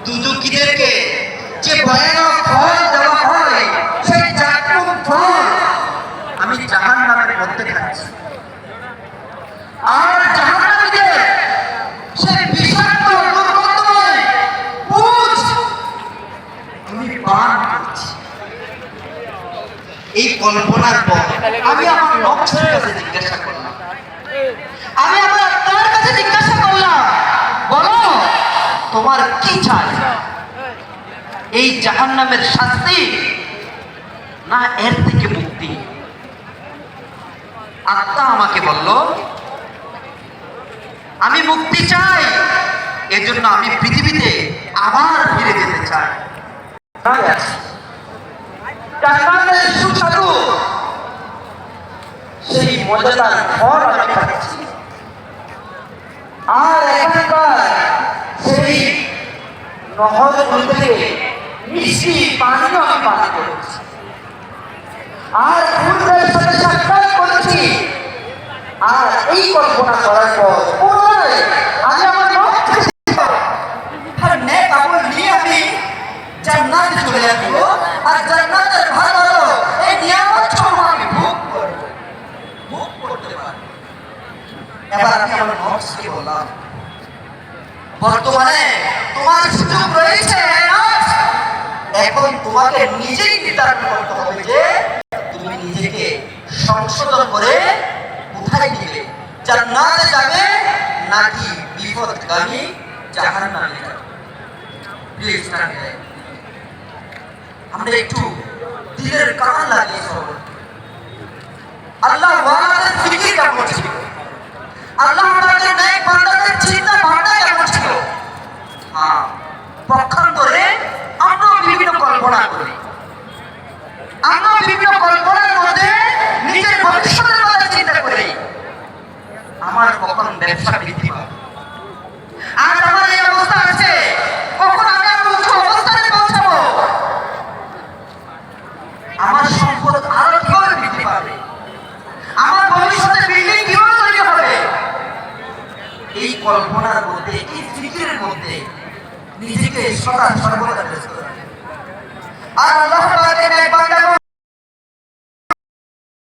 দুদুকীদেরকে যে ভয়ানক ফল দেওয়া হয়, সেই জাহান্নাম ফল আমি জাহান্নামের মধ্যে খাচ্ছি, আর জাহান্নামীদের সেই বিষাক্ত দুর্গন্ধময় পুঁজ আমি পান করছি। এই কল্পনার পর আমি আমার নফসের কাছে জিজ্ঞাসা করলাম, আমি আমার আত্মার কাছে জিজ্ঞাসা করলাম, বলো তোমার কি চাই? এই জাহান্নামের শাস্তি না এর থেকে মুক্তি? আত্মা আমাকে বলল, আমি মুক্তি চাই, এজন্য আমি পৃথিবীতে আবার ফিরে যেতে চাই। জান্নাতের সুস্বাদু সেই মজাদার ফল আমি খাচ্ছি, আর এখানকার সেই নহরগুলো থেকে মিষ্টি পানিও আমি পান করেছি, আর ফুলদের সাথে সাক্ষাৎ করেছি। আর এই কল্পনা করার পর আমি আমার নেক আমল নিয়ে আমি জান্নাতে চলে আসবো, আর জান্নাতের ভালো এই নিয়ামত সমূহ আমি ভোগ করতে পারবো। এবার আমি আমার নফসকে বললাম, বর্তমানে তোমার সুযোগ রয়েছে, এখন তোমাকে নিজেই নির্ধারণ করতে হবে যে তুমি নিজেকে সংশোধন করে কোথায় নিবে, জান্নাতে যাবে নাকি বিপদগামী জাহান্নামে যাবে। প্লিজ আমরা একটু দিলের কান লাগিয়ে শ্রবণ। আল্লাহ ওয়ালাদের ফিকির কেমন ছিল, আল্লাহ আমাদের নেক বান্দাদের চিন্তা ভাবনা কেমন ছিল। হ্যাঁ, পক্ষান্তরে আমরা বিভিন্ন কল্পনা করি, আমরা বিভিন্ন কল্পনার মধ্যে নিজের ভবিষ্যতের কথা চিন্তা করি। আমার কখন ব্যবসা বৃদ্ধি পাবে, আজ আমার এই অবস্থা আছে, কখন আমি আমার উচ্চ অবস্থানে পৌঁছাবো, আমার সম্পদ আরো কিভাবে বৃদ্ধি পাবে, আমার ভবিষ্যতে বিল্ডিং কিভাবে তৈরি হবে। এই কল্পনার মধ্যে, এই ফিকিরের মধ্যে নিজেকে সদা সর্বদা ব্যস্ত রাখে। আর আল্লাহ পাকের এক বান্দা